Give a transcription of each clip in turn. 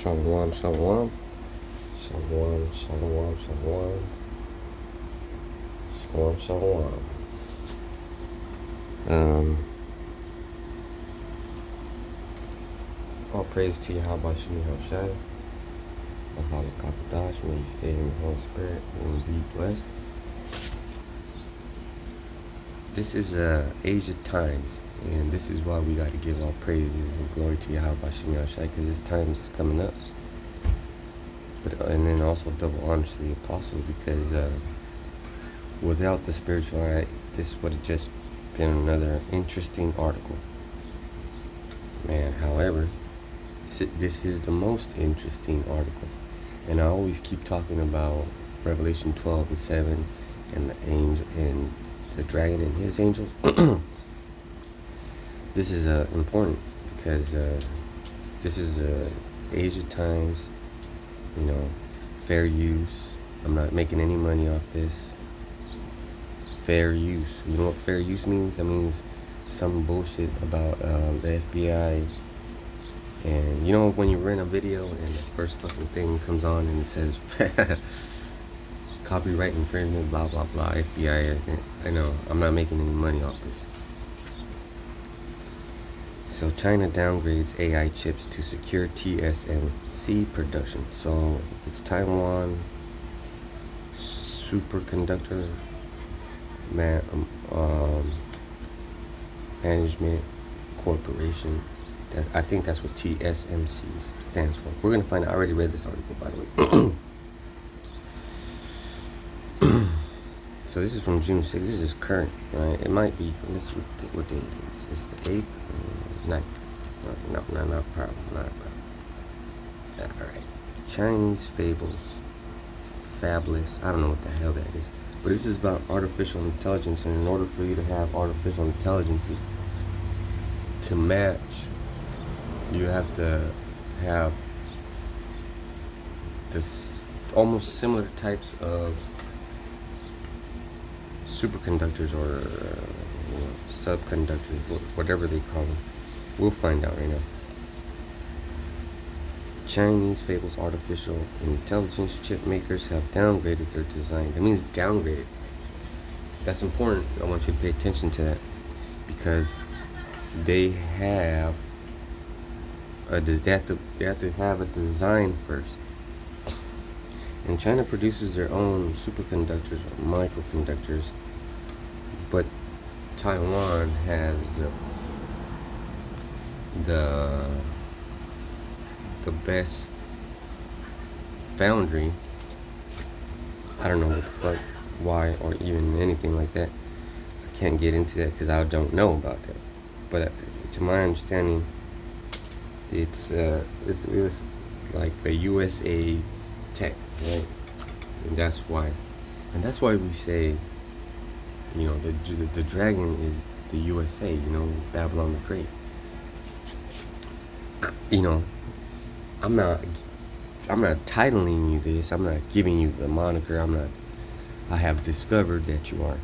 Shalom, shalom. Shalom, shalom, shalom. Shalom, shalom. All praise to Yahweh Shemi Hoshai. Mahalo Kakodash. May you stay in the Holy Spirit and be blessed. This is Asia Times, and this is why we got to give all praises and glory to Yahweh Shemi Hoshai, because this time is coming up. And then also double honors to the apostles, because without the spiritual eye, this would have just been another interesting article. Man, however, this is the most interesting article. And I always keep talking about Revelation 12 and 7 and the angel and the dragon and his angels. This is important because this is Asia Times, fair use. I'm not making any money off this. Fair use. You know what fair use means? That means some bullshit about the FBI. And when you rent a video and the first fucking thing comes on and it says copyright infringement, blah, blah, blah, FBI. I know, I'm not making any money off this. So China downgrades AI chips to secure TSMC production. So it's Taiwan Superconductor Management Corporation. I think that's what TSMC stands for. We're going to find out. I already read this article, by the way. So this is from June 6th. This is current, right? It might be. This is what day it is. It's the 8th? 9th. No, not a problem. Not a problem. All right. Chinese fables. Fabulous. I don't know what the hell that is. But this is about artificial intelligence. And in order for you to have artificial intelligence to match, you have to have this almost similar types of superconductors or subconductors, whatever they call them. We'll find out right now. Chinese fables artificial intelligence chip makers have downgraded their design. That means downgraded. That's important. I want you to pay attention to that, because they have they have to have a design first. And China produces their own superconductors or microconductors, but Taiwan has the best foundry. I don't know what the fuck, why, or even anything like that. I can't get into that because I don't know about that. But to my understanding, it was like a USA tech, right? And that's why we say, the dragon is the USA. Babylon the Great. I'm not titling you this. I'm not giving you the moniker. I have discovered that you are.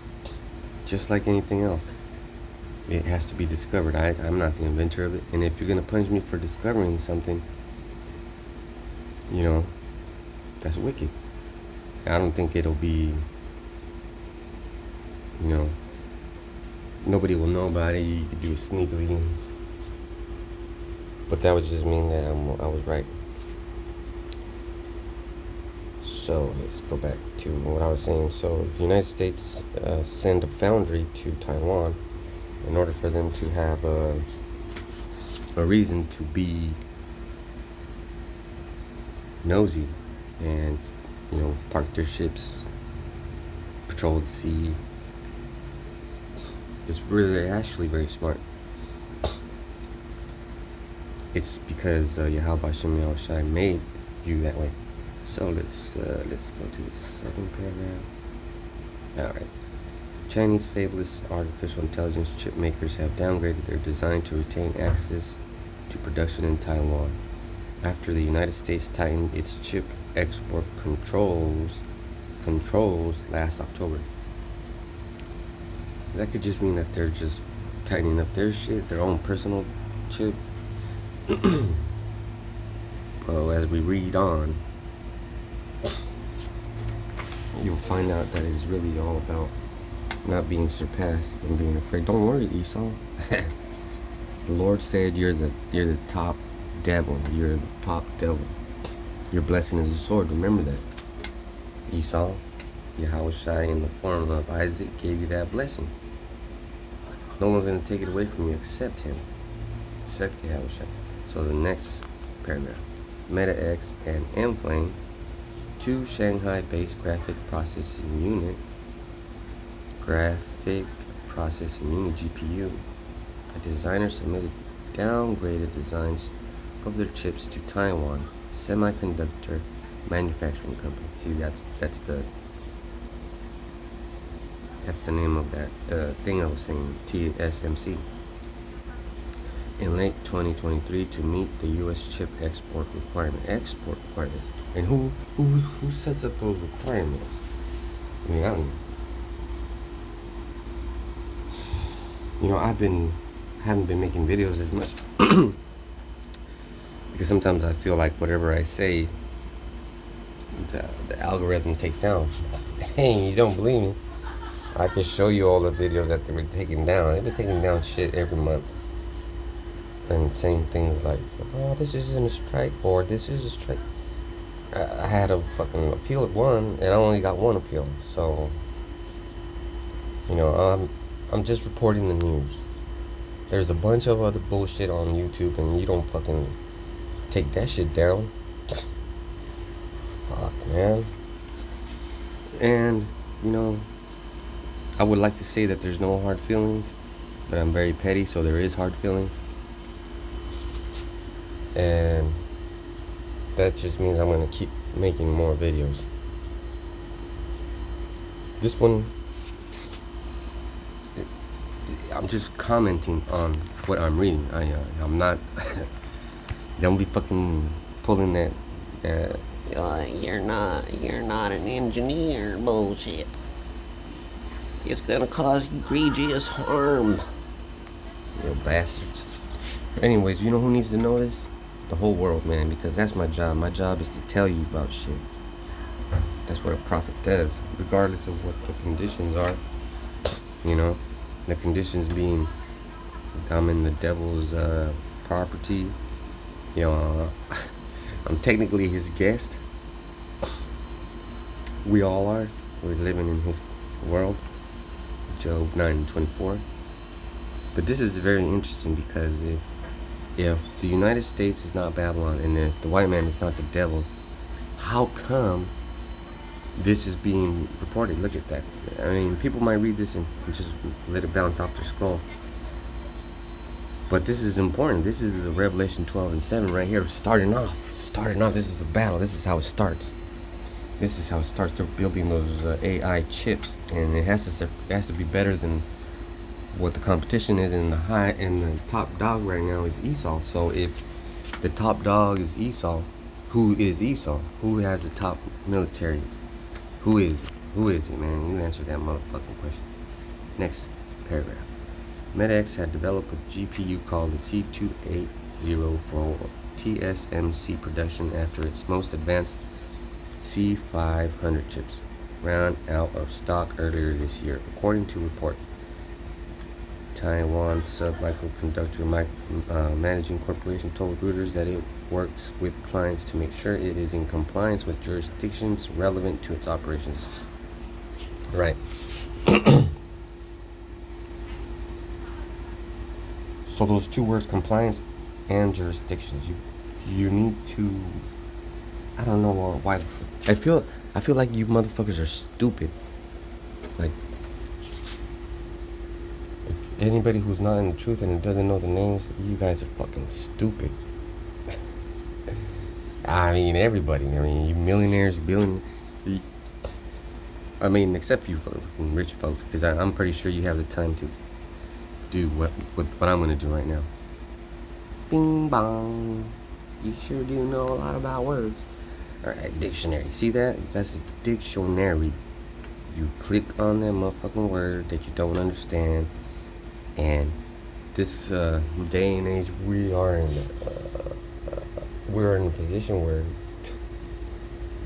Just like anything else, it has to be discovered. I'm not the inventor of it. And if you're going to punish me for discovering something, that's wicked. I don't think it'll be, nobody will know about it. You could do it sneakily. But that would just mean that I was right. So let's go back to what I was saying. So the United States send a foundry to Taiwan in order for them to have a reason to be nosy and park their ships, patrol the sea. It's really actually very smart. It's because Yahweh Shemi Hoshai made you that way. So let's go to the second paragraph. All right. Chinese fabless artificial intelligence chip makers have downgraded their design to retain access to production in Taiwan after the United States tightened its chip export controls last October. That could just mean that they're just tightening up their shit, their own personal chip as we read on, you'll find out that it's really all about not being surpassed and being afraid. Don't worry, Esau. The Lord said you're the top devil. You're the top devil. Your blessing is a sword. Remember that. Esau, Yahushua in the form of Isaac gave you that blessing. No one's going to take it away from you except him. Except Yahushua. So the next paragraph. MetaX and MFlame, 2 Shanghai-based graphic processing unit GPU. A designer submitted downgraded designs of their chips to Taiwan Semiconductor Manufacturing Company. See, that's the name of that thing I was saying, TSMC. In late 2023 to meet the U.S. chip export requirements. And who sets up those requirements? I mean, I don't know. I haven't been making videos as much because sometimes I feel like whatever I say, the algorithm takes down. Hey, you don't believe me? I can show you all the videos that they were taking down. They've been taking down shit every month and saying things like, "Oh, this isn't a strike," or "This is a strike." I had a fucking appeal at one, and I only got one appeal. So, I'm just reporting the news. There's a bunch of other bullshit on YouTube, and you don't fucking take that shit down. Fuck, man. And, I would like to say that there's no hard feelings, but I'm very petty, so there is hard feelings. And that just means I'm going to keep making more videos. This one, I'm just commenting on what I'm reading. I'm not. Don't be fucking pulling that. You're not an engineer bullshit. It's gonna cause egregious harm. You bastards. Anyways, you know who needs to know this? The whole world, man, because that's my job. My job is to tell you about shit. That's what a prophet does, regardless of what the conditions are. The conditions being I'm in the devil's property. I'm technically his guest. We all are. We're living in his world. Job 9:24. But this is very interesting because if the United States is not Babylon and if the white man is not the devil, how come this is being reported? Look at that. I mean, people might read this and just let it bounce off their skull. But this is important. This is the Revelation 12:7 right here. Starting off. This is a battle. This is how it starts. They're building those AI chips, and it has to be better than what the competition is. And the top dog right now is Esau. So if the top dog is Esau, who is Esau? Who has the top military? Who is it, man? You answer that motherfucking question. Next paragraph. MetaX had developed a GPU called the C280 for TSMC production after its most advanced C500 chips ran out of stock earlier this year, according to report. Taiwan Semiconductor Managing Corporation told Reuters that it works with clients to make sure it is in compliance with jurisdictions relevant to its operations. Right. So those two words, compliance and jurisdictions, you need to. I don't know why. I feel like you motherfuckers are stupid. Like anybody who's not in the truth and doesn't know the names, you guys are fucking stupid. I mean, everybody. I mean, you millionaires, except for you fucking rich folks, because I'm pretty sure you have the time to do what I'm gonna do right now. Bing bong. You sure do know a lot about words. Alright, dictionary. See that? That's a dictionary. You click on that motherfucking word that you don't understand. And this day and age we are in, we're in a position where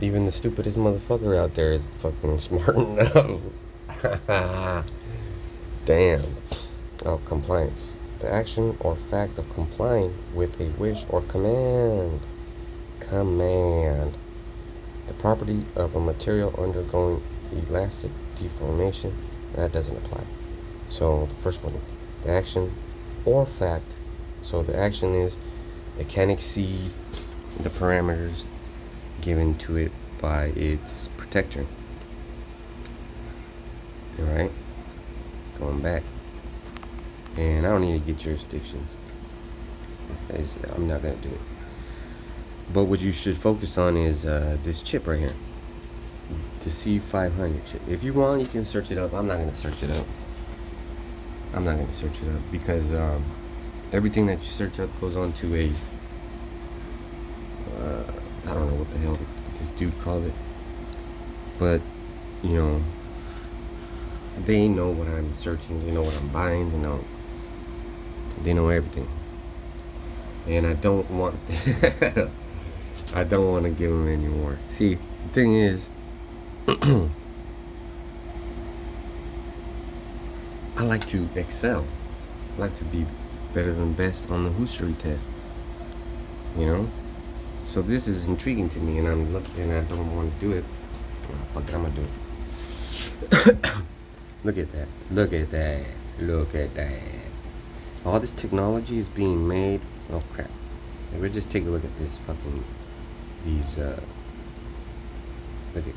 even the stupidest motherfucker out there is fucking smart enough. Damn. Oh, compliance. The action or fact of complying with a wish or command. Command. The property of a material undergoing elastic deformation. That doesn't apply. So the first one, the action or fact. So the action is it can exceed the parameters given to it by its protector. Alright? Going back. And I don't need to get jurisdictions. I'm not going to do it. But what you should focus on is this chip right here. The C500 chip. If you want, you can search it up. I'm not going to search it up. Because everything that you search up goes on to a I don't know what the hell this dude called it, but you know, they know what I'm searching, they know what I'm buying, they know everything, and I don't want I don't want to give them any more. See, the thing is, I like to excel. I like to be better than best on the history test, you know. So this is intriguing to me, and I'm looking, and I don't want to do it. Oh, fuck it, I'm gonna do it. Look at that! Look at that! Look at that! All this technology is being made. Oh crap! We'll just take a look at this fucking these. Look at the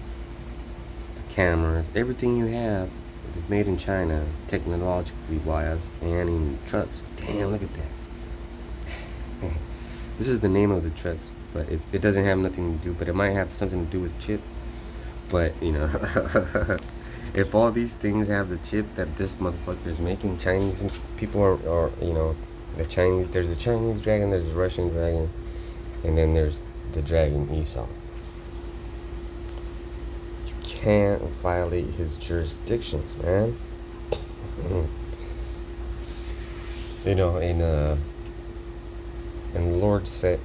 cameras. Everything you have is made in China, technologically wise, and in trucks. Damn! Look at that. This is the name of the trucks, but it doesn't have nothing to do, but it might have something to do with chip. But, you know, if all these things have the chip that this motherfucker is making, Chinese people are, you know, there's a Chinese dragon, there's a Russian dragon, and then there's the dragon Esau. You can't violate his jurisdictions, man. You know, and the Lord set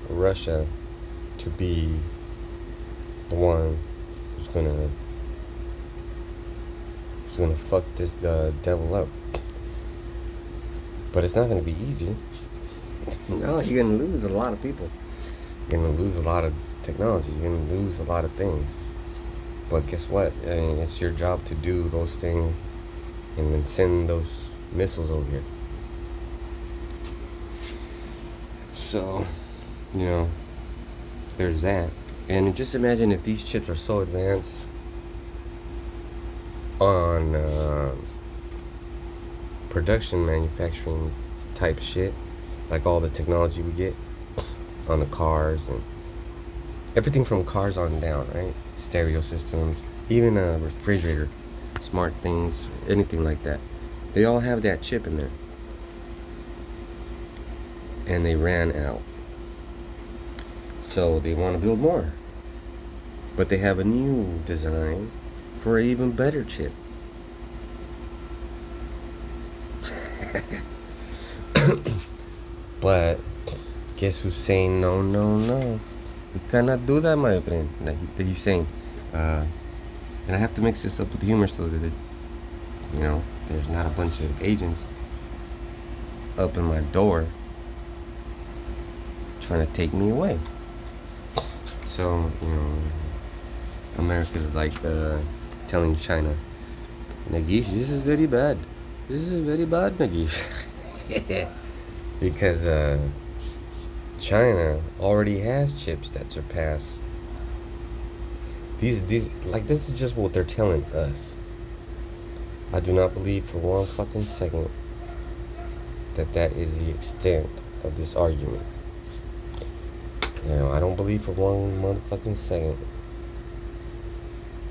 Russia to be the one who's gonna fuck this devil up. But it's not gonna be easy. No, you're gonna lose a lot of people. You're gonna lose a lot of technology. You're gonna lose a lot of things. But guess what? I mean, it's your job to do those things and then send those missiles over here. So, you know, there's that. And just imagine if these chips are so advanced on production manufacturing type shit, like all the technology we get on the cars and everything from cars on down, right? Stereo systems, even a refrigerator, smart things, anything like that. They all have that chip in there. And they ran out. So they want to build more. But they have a new design for an even better chip. But guess who's saying no, no, no? You cannot do that, my friend. He's saying, and I have to mix this up with humor so that, you know, there's not a bunch of agents up in my door trying to take me away. So, you know, America's like telling China, Nagish, this is very bad. This is very bad, Nagish. Because China already has chips that surpass these like, this is just what they're telling us. I do not believe for one fucking second that is the extent of this argument. You know, I don't believe for one motherfucking second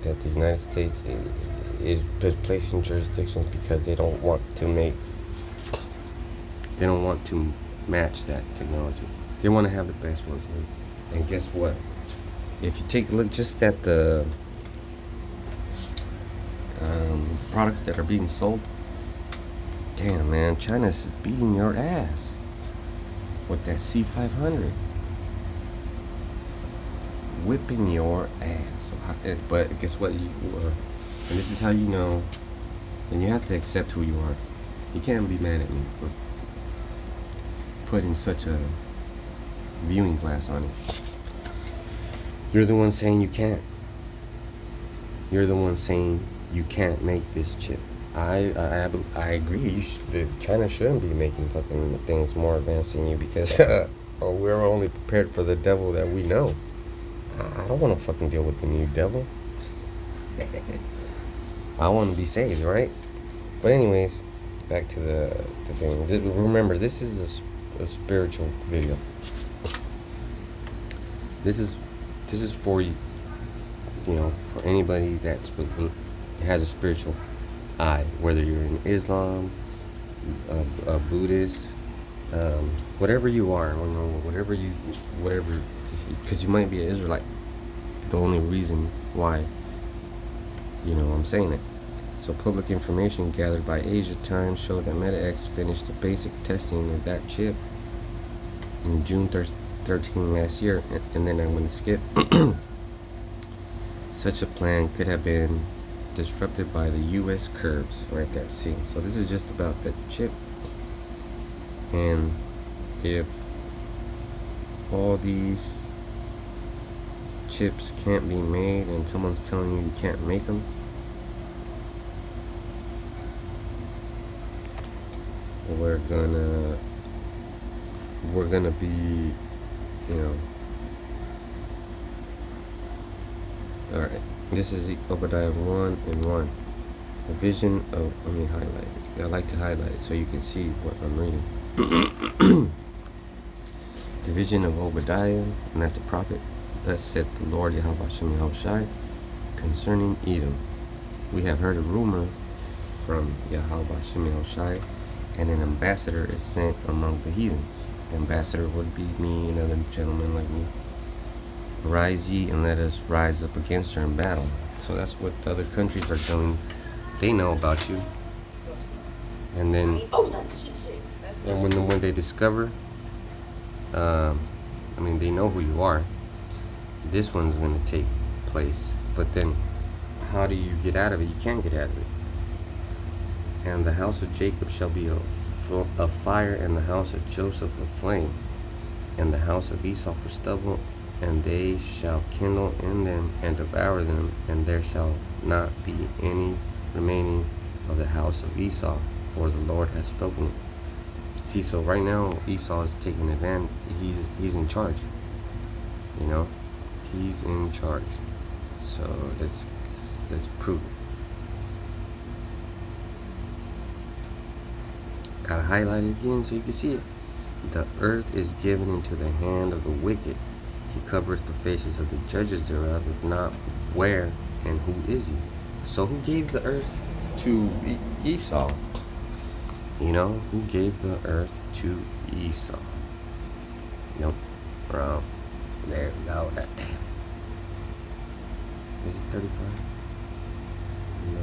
that the United States is placing jurisdictions because they don't want to match that technology. They want to have the best ones. And guess what? If you take a look just at the products that are being sold, damn, man, China's beating your ass with that C500. whipping your ass. But guess what? And this is how you know. And you have to accept who you are. You can't be mad at me for putting such a viewing glass on it. You're the one saying you can't. You're the one saying you can't make this chip. I agree. China shouldn't be making fucking things more advanced than you because we're only prepared for the devil that we know. I don't want to fucking deal with the new devil. I want to be saved, right? But anyways, back to the thing. Remember, this is a spiritual video. This is for you know, for anybody that has a spiritual eye, whether you're in Islam, a Buddhist, whatever you are, whatever, because you might be an Israelite. The only reason why, I'm saying it. So public information gathered by Asia Times showed that MetaX finished the basic testing of that chip in June 13 last year, and then I'm going to skip. Such a plan could have been disrupted by the U.S. curbs right there. See, so this is just about that chip. And if all these chips can't be made and someone's telling you you can't make them, we're gonna be, all right. This is Obadiah 1:1. The vision of, let me highlight it. I like to highlight it so you can see what I'm reading. The vision of Obadiah, and that's a prophet. Thus said the Lord Yahweh Shem Yahushai concerning Edom. We have heard a rumor from Yahweh Shem Yahushai, and an ambassador is sent among the heathen. The ambassador would be me and other gentlemen like me. Rise ye and let us rise up against her in battle. So that's what the other countries are doing. They know about you. And then when they discover, they know who you are. This one's going to take place. But then how do you get out of it? You can't get out of it. And the house of Jacob shall be a fire, and the house of Joseph a flame, and the house of Esau for stubble, and they shall kindle in them and devour them, and there shall not be any remaining of the house of Esau, for the Lord has spoken. See, so right now Esau is taking advantage. He's in charge. He's in charge. So let's prove it. Gotta highlight it again so you can see it. The earth is given into the hand of the wicked. He covereth the faces of the judges thereof. If not, where and who is he? So who gave the earth to Esau? Who gave the earth to Esau? Nope. Wrong. There we go. That damn. Is it 35? No.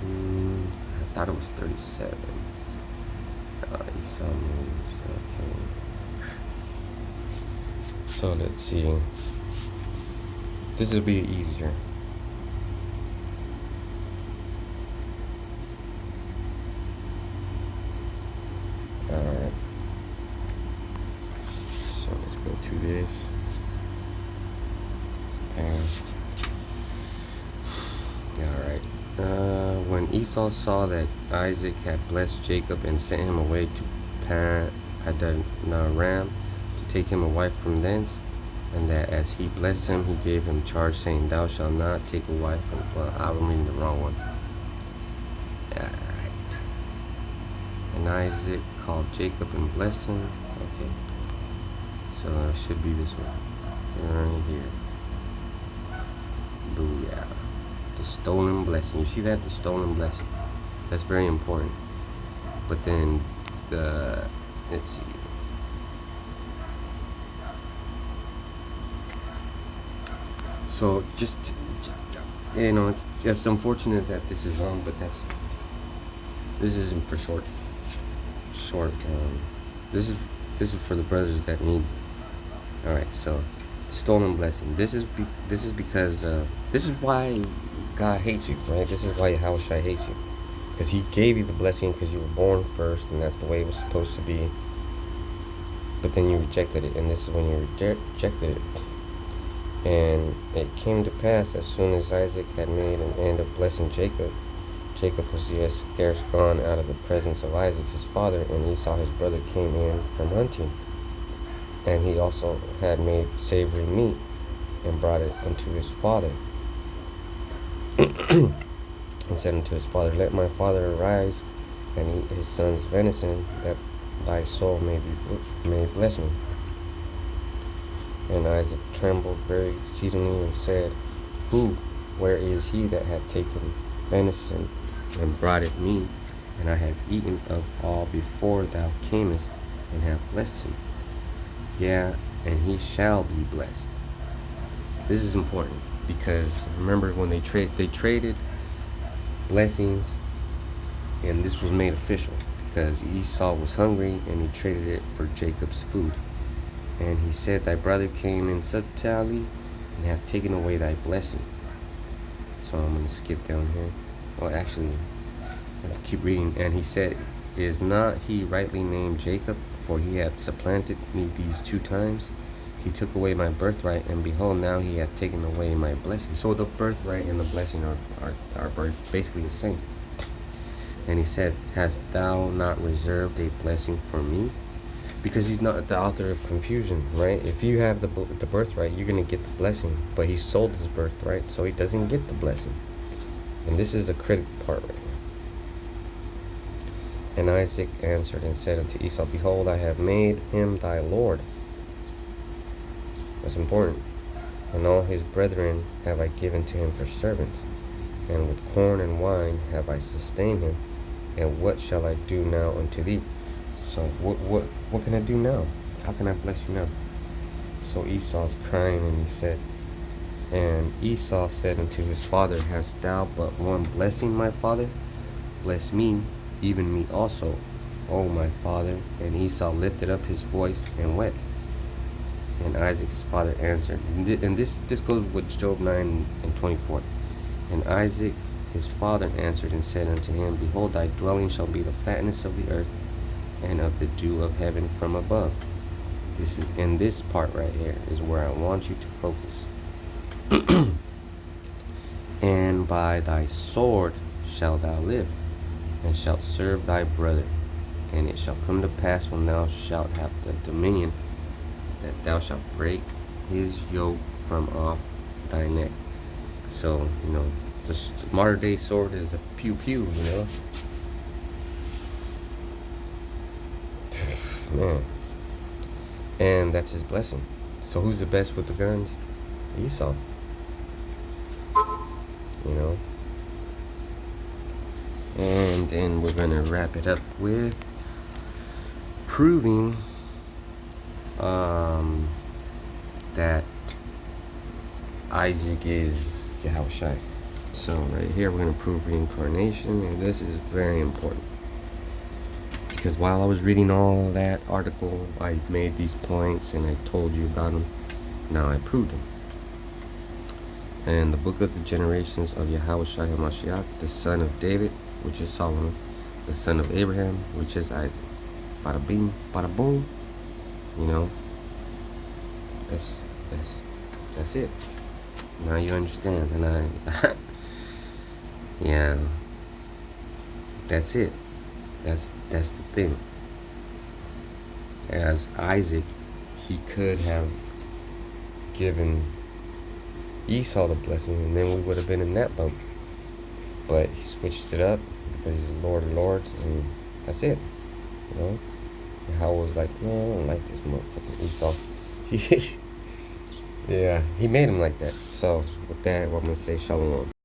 I thought it was 37. Esau moves. Okay. So let's see. This will be easier. Alright. So let's go to this. Alright. When Esau saw that Isaac had blessed Jacob and sent him away to Padanaram to take him a wife from thence, and that as he blessed him, he gave him charge, saying, Thou shalt not take a wife from... Well, I'm reading the wrong one. Alright. And Isaac called Jacob and blessed him. Okay. So it should be this one. Right here. Booyah. The stolen blessing. You see that? The stolen blessing. That's very important. But then let's see. So just, it's just unfortunate that this is wrong, but this isn't for short. This is for the brothers that need. All right, so stolen blessing. This is because this is why God hates you, right? This is why Yahushua hates you, because He gave you the blessing because you were born first, and that's the way it was supposed to be. But then you rejected it, and this is when you rejected it. And it came to pass as soon as Isaac had made an end of blessing Jacob. Jacob was yet scarce gone out of the presence of Isaac his father, and Esau his brother came in from hunting. And he also had made savory meat, and brought it unto his father. And said unto his father, Let my father arise, and eat his son's venison, that thy soul may bless me. And Isaac trembled very exceedingly, and said, where is he that hath taken venison, and brought it me? And I have eaten of all before thou camest, and have blessed him. Yeah, and he shall be blessed. This is important, because remember when they traded blessings, and this was made official because Esau was hungry, and he traded it for Jacob's food. And he said, Thy brother came in subtilely, and hath taken away thy blessing. So I'm going to skip down here. Well, actually, I'll keep reading. And he said, Is not he rightly named Jacob? For he hath supplanted me these 2 times. He took away my birthright, and behold, now he hath taken away my blessing. So the birthright and the blessing are basically the same. And he said, Hast thou not reserved a blessing for me? Because he's not the author of confusion, right? If you have the birthright, you're going to get the blessing. But he sold his birthright, so he doesn't get the blessing. And this is the critical part right here. And Isaac answered and said unto Esau, Behold, I have made him thy lord. That's important. And all his brethren have I given to him for servants. And with corn and wine have I sustained him. And what shall I do now unto thee? So what can I do now? How can I bless you now? So Esau's crying, and he said, and Esau said unto his father, Hast thou but one blessing, my father? Bless me, even me also, O my father. And Esau lifted up his voice and wept. And Isaac his father answered. And this goes with Job 9:24. And Isaac his father answered and said unto him, Behold, thy dwelling shall be the fatness of the earth, and of the dew of heaven from above. This part right here is where I want you to focus. And by thy sword shalt thou live, and shalt serve thy brother. And it shall come to pass, when thou shalt have the dominion, that thou shalt break his yoke from off thy neck. So, the modern day sword is a pew, Man. And that's his blessing. So who's the best with the guns? Esau. And then we're going to wrap it up with proving that Isaac is Yahushua. So right here we're going to prove reincarnation, and this is very important. Because while I was reading all that article, I made these points and I told you about them. Now I proved them. And the book of the generations of Yahushua HaMashiach, the son of David, which is Solomon, the son of Abraham, which is Isaac. Bada bing, bada boom. That's it. Now you understand. And yeah, that's it. That's the thing. As Isaac, he could have given Esau the blessing, and then we would have been in that boat. But he switched it up because he's the Lord of Lords, and that's it. And Yahweh was like, man, I don't like this motherfucking Esau. Yeah, he made him like that. So with that, I'm going to say shalom.